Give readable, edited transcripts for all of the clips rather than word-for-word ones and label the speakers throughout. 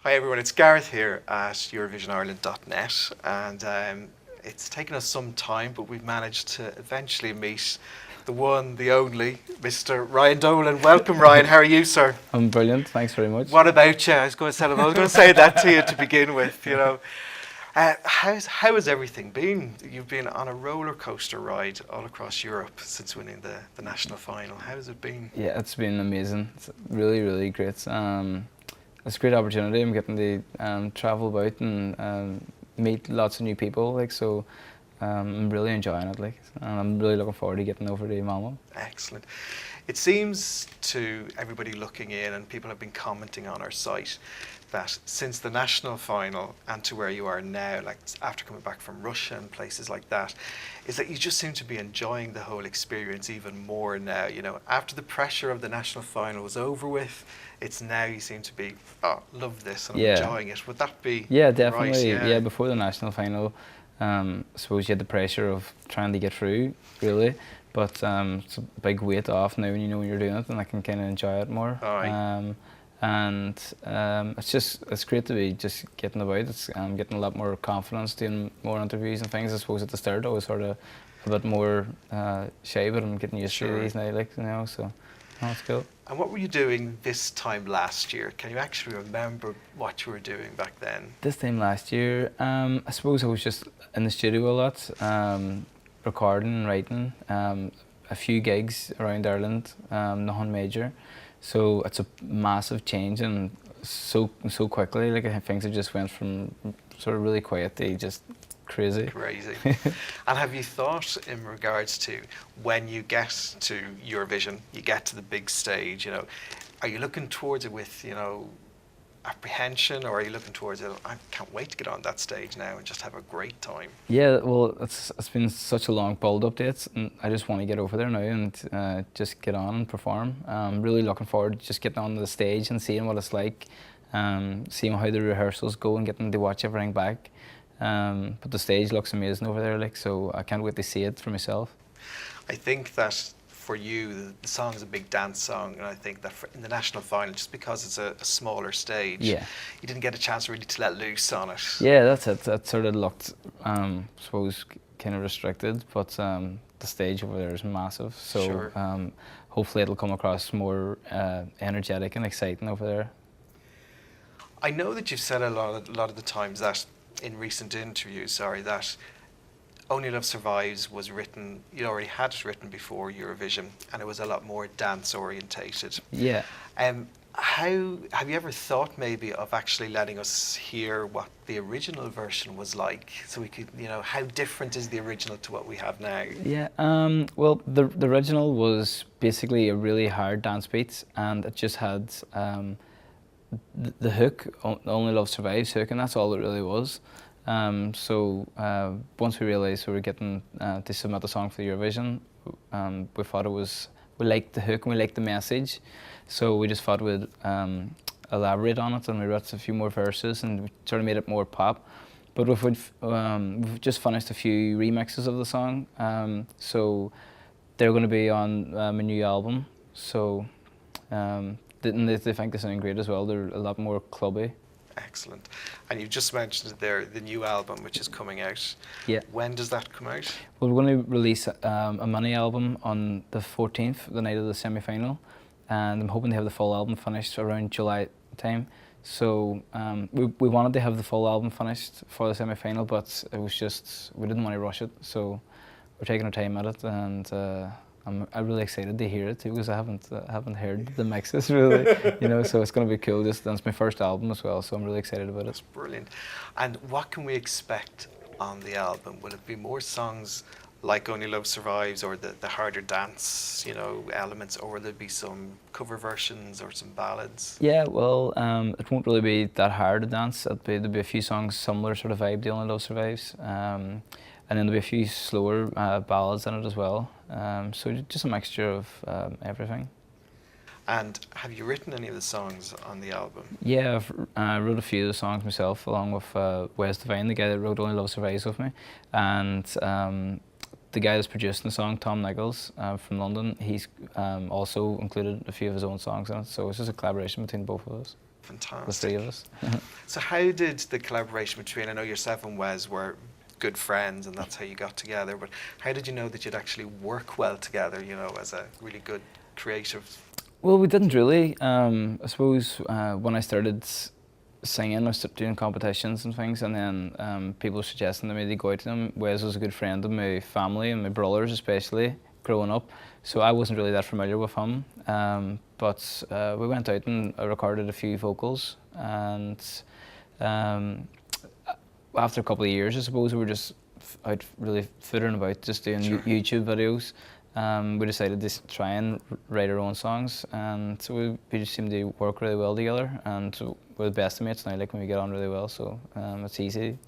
Speaker 1: Hi everyone, it's Garrett here at EurovisionIreland.net, and it's taken us some time, but we've managed to eventually meet the one, the only, Mr. Ryan Dolan. Welcome, Ryan. How are you, sir?
Speaker 2: I'm brilliant. Thanks very much.
Speaker 1: What about you? I was going to say that to you to begin with. You know, how has everything been? You've been on a roller coaster ride all across Europe since winning the national final. How has it been?
Speaker 2: Yeah, it's been amazing. It's really, really great. It's a great opportunity. I'm getting to travel about and meet lots of new people. I'm really enjoying it. And I'm really looking forward to getting over to Malmo.
Speaker 1: Excellent. It seems to everybody looking in, and people have been commenting on our site, that since the national final and to where you are now, like after coming back from Russia and places like that, is that you just seem to be enjoying the whole experience even more now. You know, after the pressure of the national final was over with, it's now you seem to be, oh, love this and I'm enjoying it. Would that be
Speaker 2: Yeah, definitely.
Speaker 1: Right?
Speaker 2: Yeah, before the national final, I suppose you had the pressure of trying to get through, really. But it's a big weight off now when you know when you're doing it, and I can kind of enjoy it more. It's great to be just getting about. I'm getting a lot more confidence, doing more interviews and things. I suppose at the start I was sort of a bit more shy, but I'm getting used to these now, so it's cool.
Speaker 1: And what were you doing this time last year? Can you actually remember what you were doing back then?
Speaker 2: This time last year, I suppose I was just in the studio a lot, recording and writing, a few gigs around Ireland, nothing major. So it's a massive change, and so quickly. Like, I think things have just went from sort of really quiet to just crazy.
Speaker 1: And have you thought in regards to when you get to Eurovision, you get to the big stage, you know, are you looking towards it with, you know, apprehension, or are you looking towards it, I can't wait to get on that stage now and just have a great time?
Speaker 2: Yeah, well, it's been such a long build-up to it, and I just want to get over there now and just get on and perform. I'm really looking forward to just getting on the stage and seeing what it's like, seeing how the rehearsals go and getting to watch everything back. But the stage looks amazing over there, so I can't wait to see it for myself.
Speaker 1: I think that for you, the song is a big dance song, and I think that in the national final, just because it's a smaller stage, you didn't get a chance really to let loose on it.
Speaker 2: Yeah, that's it. That sort of looked, I suppose, kind of restricted, but the stage over there is massive, so hopefully it'll come across more energetic and exciting over there.
Speaker 1: I know that you've said a lot of the times that in recent interviews, that Only Love Survives was written, you already had it written before Eurovision, and it was a lot more dance orientated.
Speaker 2: Yeah.
Speaker 1: How have you ever thought maybe of actually letting us hear what the original version was like, so we could, you know, how different is the original to what we have now?
Speaker 2: Yeah. Well, the original was basically a really hard dance beat, and it just had the hook, Only Love Survives hook, and that's all it really was. Once we realised we were getting to submit the song for the Eurovision, we thought we liked the hook and we liked the message, so we just thought we'd elaborate on it, and we wrote a few more verses and we sort of made it more pop. But we've just finished a few remixes of the song, so they're going to be on my new album. So they think they sound great as well. They're a lot more clubby.
Speaker 1: Excellent. And you've just mentioned it there, the new album which is coming out.
Speaker 2: Yeah.
Speaker 1: When does that come out?
Speaker 2: Well, we're going to release a mini album on the 14th, the night of the semi-final, and I'm hoping to have the full album finished around July time. So we wanted to have the full album finished for the semi-final, but it was just, we didn't want to rush it, so we're taking our time at it, and I'm really excited to hear it too, because I haven't heard the mixes really, you know. So it's going to be cool. That's my first album as well, so I'm really excited about it.
Speaker 1: That's brilliant. And what can we expect on the album? Will it be more songs like Only Love Survives, or the harder dance, you know, elements, or will there be some cover versions or some ballads?
Speaker 2: Yeah, well, it won't really be that hard to dance. There'll be a few songs similar sort of vibe to Only Love Survives. And then there'll be a few slower ballads in it as well. So just a mixture of everything.
Speaker 1: And have you written any of the songs on the album?
Speaker 2: Yeah, I wrote a few of the songs myself, along with Wes, the guy that wrote Only Love Survives with me. And the guy that's producing the song, Tom Nichols from London, he's also included a few of his own songs in it. So it's just a collaboration between both of us.
Speaker 1: Fantastic.
Speaker 2: the three of us.
Speaker 1: So how did the collaboration between, I know yourself and Wes were good friends and that's how you got together, but how did you know that you'd actually work well together, you know, as a really good creative?
Speaker 2: Well, we didn't really. I suppose when I started singing, I started doing competitions and things, and then people were suggesting to me to go out to them. Wes was a good friend of my family and my brothers, especially growing up. So I wasn't really that familiar with him. But we went out and I recorded a few vocals, and after a couple of years, I suppose, we were just out really footering about, just doing YouTube videos. We decided to try and write our own songs, and so we just seemed to work really well together, and we're the best of mates now, like when we get on really well, so it's easy.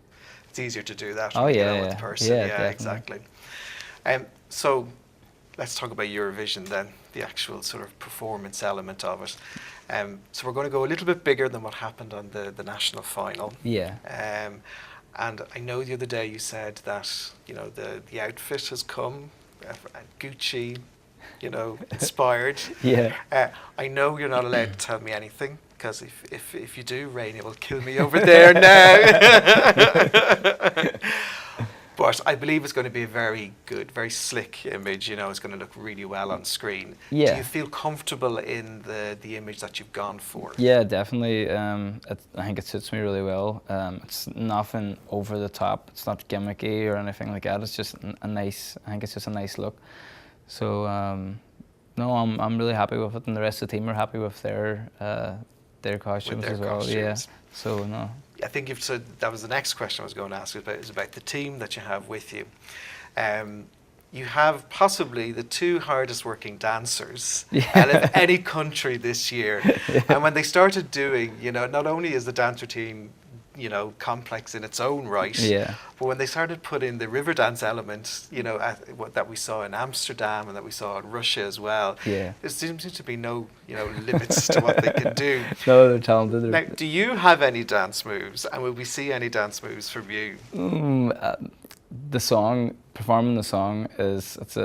Speaker 1: It's easier to do that
Speaker 2: Oh,
Speaker 1: when you
Speaker 2: yeah,
Speaker 1: know with the person.
Speaker 2: yeah,
Speaker 1: Yeah, exactly. So let's talk about Eurovision then, the actual sort of performance element of it. So we're going to go a little bit bigger than what happened on the national final.
Speaker 2: Yeah.
Speaker 1: And I know the other day you said that, you know, the outfit has come, Gucci, you know, inspired.
Speaker 2: Yeah.
Speaker 1: I know you're not allowed to tell me anything, because if you do, Rainey will kill me over there now. But I believe it's going to be a very good, very slick image. You know, it's going to look really well on screen.
Speaker 2: Yeah.
Speaker 1: Do you feel comfortable in the image that you've gone for?
Speaker 2: Yeah, definitely. I think it suits me really well. It's nothing over the top. It's not gimmicky or anything like that. It's just a nice. I think it's just a nice look. So no, I'm really happy with it, and the rest of the team are happy with their costumes as well. Costumes. Yeah. So no.
Speaker 1: I think you've said that was the next question I was going to ask you about. Is about the team that you have with you. You have possibly the two hardest working dancers out of any country this year. Yeah. And when they started doing, you know, not only is the dancer team, you know, complex in its own right,
Speaker 2: yeah,
Speaker 1: but when they started putting the river dance element, you know, that we saw in Amsterdam and that we saw in Russia as well,
Speaker 2: yeah,
Speaker 1: there seems to be no, you know, limits to what they can do.
Speaker 2: No, they're talented.
Speaker 1: Now, do you have any dance moves, and will we see any dance moves from you?
Speaker 2: The song, performing the song it's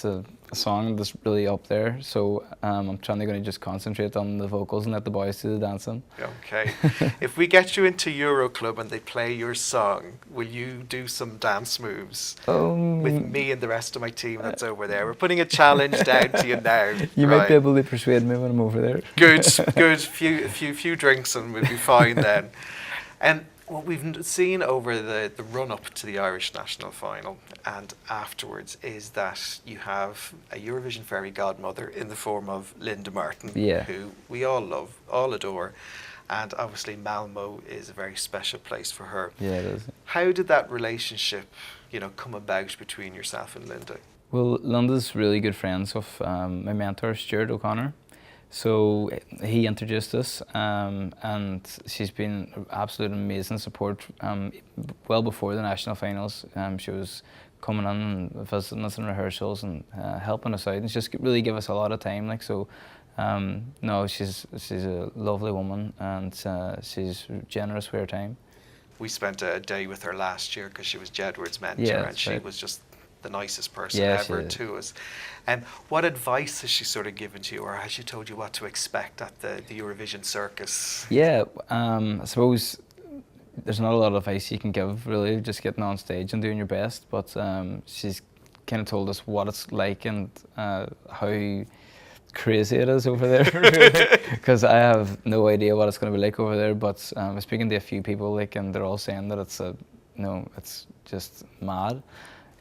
Speaker 2: a song that's really up there, so I'm trying to just concentrate on the vocals and let the boys do the dancing.
Speaker 1: Okay. If we get you into Euro Club and they play your song, will you do some dance moves with me and the rest of my team that's over there? We're putting a challenge down to you now.
Speaker 2: You might be able to persuade me when I'm over there.
Speaker 1: Good. Few drinks and we'll be fine then. And what we've seen over the run-up to the Irish national final and afterwards is that you have a Eurovision fairy godmother in the form of Linda Martin, who we all love, all adore, and obviously Malmo is a very special place for her.
Speaker 2: Yeah, it is.
Speaker 1: How did that relationship, you know, come about between yourself and Linda?
Speaker 2: Well, Linda's really good friends with my mentor, Stuart O'Connor. So he introduced us, and she's been absolute amazing support. Well before the national finals, she was coming in and visiting us in rehearsals and helping us out, and just really give us a lot of time. Like so, no, she's a lovely woman, and she's generous with her time. We
Speaker 1: spent a day with her last year because she was Jedward's mentor, and she was just the nicest person ever to us. And what advice has she sort of given to you, or has she told you what to expect at the Eurovision circus?
Speaker 2: Yeah, I suppose there's not a lot of advice you can give, really, just getting on stage and doing your best, but she's kind of told us what it's like and how crazy it is over there, because I have no idea what it's going to be like over there, but I'm speaking to a few people, like, and they're all saying that it's it's just mad.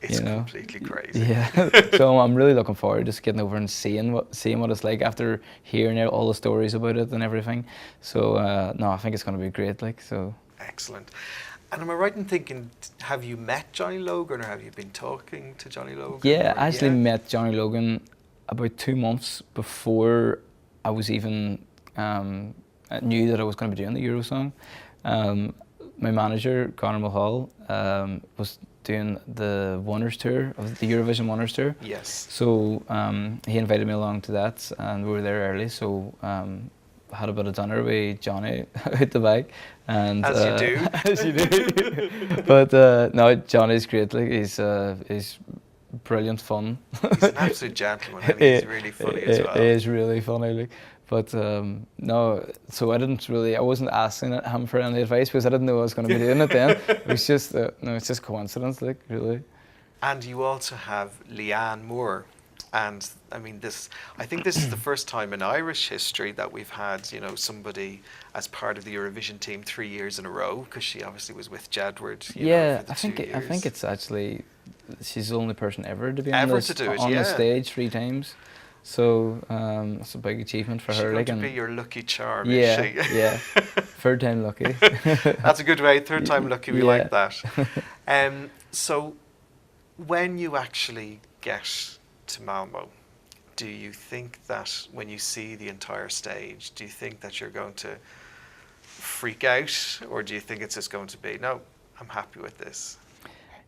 Speaker 1: It's completely crazy.
Speaker 2: Yeah, so I'm really looking forward to just getting over and seeing what it's like after hearing all the stories about it and everything. So no, I think it's going to be great. Like so.
Speaker 1: Excellent. And am I right in thinking, have you met Johnny Logan, or have you been talking to Johnny Logan?
Speaker 2: Yeah, I actually met Johnny Logan about 2 months before I was even knew that I was going to be doing the Eurosong. My manager, Conor Mulhall, was doing the Wonders Tour, of the Eurovision Wonders Tour.
Speaker 1: Yes.
Speaker 2: So he invited me along to that, and we were there early, so had a bit of dinner with Johnny out the back. And,
Speaker 1: as you do.
Speaker 2: As you do. But no, Johnny's great. Like he's brilliant fun.
Speaker 1: He's an absolute gentleman, and he's really funny as well.
Speaker 2: It is really funny, like. But no, so I wasn't asking him for any advice because I didn't know I was going to be doing it then. It was just, no, it's just coincidence, like, really.
Speaker 1: And you also have Leanne Moore. And I mean, I think this is the first time in Irish history that we've had, you know, somebody as part of the Eurovision team 3 years in a row, because she obviously was with Jedward.
Speaker 2: Yeah,
Speaker 1: for the
Speaker 2: I think
Speaker 1: 2 years.
Speaker 2: I think it's actually, she's the only person ever to be
Speaker 1: Ever
Speaker 2: on,
Speaker 1: to do it,
Speaker 2: on
Speaker 1: yeah.
Speaker 2: the stage 3 times. So it's a big achievement for
Speaker 1: She's
Speaker 2: her.
Speaker 1: going
Speaker 2: Like,
Speaker 1: to be your lucky charm,
Speaker 2: yeah,
Speaker 1: is she?
Speaker 2: yeah, 3rd time lucky.
Speaker 1: That's a good way. 3rd time lucky. We
Speaker 2: Yeah.
Speaker 1: like that. So, when you actually get to Malmo, do you think that when you see the entire stage, do you think that you're going to freak out, or do you think it's just going to be, no, I'm happy with this?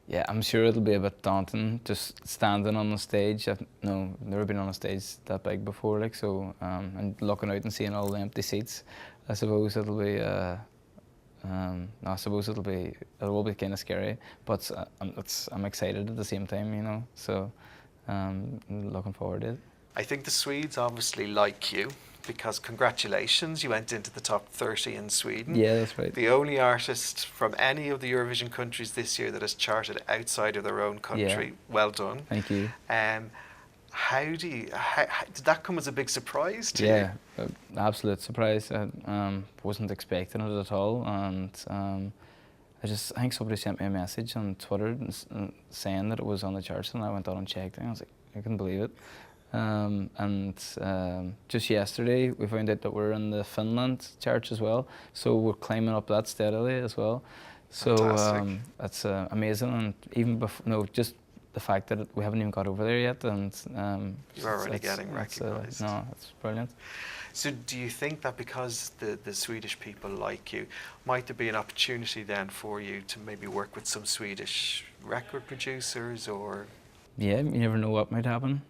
Speaker 2: Yeah, I'm sure it'll be a bit daunting just standing on the stage. I've never been on a stage that big before, like, so and looking out and seeing all the empty seats. I suppose it'll be it will be kind of scary, but I'm excited at the same time, you know. So I'm looking forward to it.
Speaker 1: I think the Swedes obviously like you, because congratulations, you went into the top 30 in Sweden.
Speaker 2: Yeah, that's right.
Speaker 1: The only artist from any of the Eurovision countries this year that has charted outside of their own country.
Speaker 2: Yeah.
Speaker 1: Well done.
Speaker 2: Thank you.
Speaker 1: How did that come as a big surprise to you?
Speaker 2: Yeah, absolute surprise. I wasn't expecting it at all, and I think somebody sent me a message on Twitter saying that it was on the charts, and I went on and checked, and I was like, I couldn't believe it. Just yesterday we found out that we're in the Finland charts as well, so we're climbing up that steadily as well. So that's amazing, and even before, just the fact that we haven't even got over there yet, and
Speaker 1: you're already getting recognised.
Speaker 2: No, it's brilliant.
Speaker 1: So do you think that because the Swedish people like you, might there be an opportunity then for you to maybe work with some Swedish record producers, or?
Speaker 2: Yeah, you never know what might happen.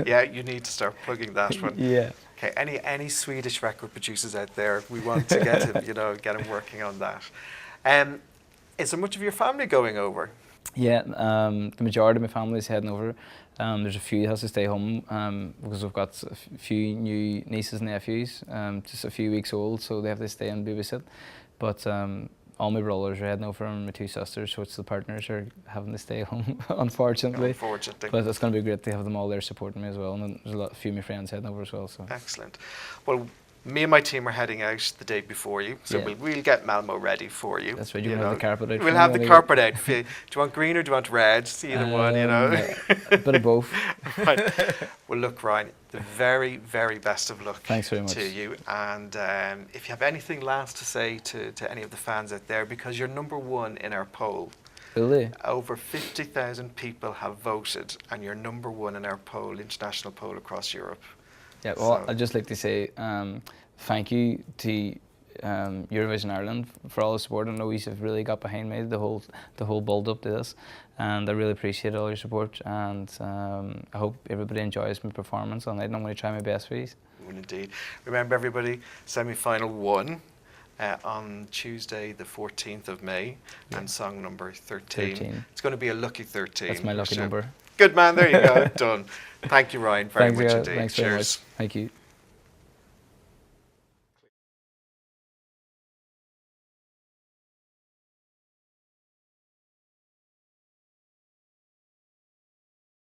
Speaker 1: Yeah, you need to start plugging that one.
Speaker 2: Yeah.
Speaker 1: Okay, any Swedish record producers out there, we want to get him, get him working on that. Is there much of your family going over?
Speaker 2: Yeah, the majority of my family is heading over. There's a few that has to stay home because we've got a few new nieces and nephews, just a few weeks old, so they have to stay and babysit. But all my brothers are heading over, and my 2 sisters, so it's the partners are having to stay home, unfortunately.
Speaker 1: Unfortunately.
Speaker 2: But it's going to be great to have them all there supporting me as well, and there's a few of my friends heading over as well. So.
Speaker 1: Excellent. Well, me and my team are heading out the day before you, so
Speaker 2: yeah.
Speaker 1: we'll get Malmo ready for you.
Speaker 2: That's right, you'll have the carpet out.
Speaker 1: We'll have the carpet out. Do you want green or do you want red? Either one,
Speaker 2: A bit of both.
Speaker 1: Right. Well, look, Ryan, the very, very best of luck.
Speaker 2: Thanks very much.
Speaker 1: To you. And if you have anything last to say to any of the fans out there, because you're #1 in our poll.
Speaker 2: Really?
Speaker 1: Over 50,000 people have voted, and you're #1 in our poll, international poll across Europe.
Speaker 2: Yeah, well, I'd just like to say thank you to Eurovision Ireland for all the support. I know you have really got behind me the whole build up to this, and I really appreciate all your support. And I hope everybody enjoys my performance on it. I'm going to try my best for you.
Speaker 1: Indeed. Remember, everybody, semi-final 1 on Tuesday, the 14th of May, and song number 13. It's going to be a lucky 13.
Speaker 2: That's my lucky number.
Speaker 1: Good man. There you go. Done. Thank you, Ryan, very much indeed.
Speaker 2: Thanks very much. Thank you.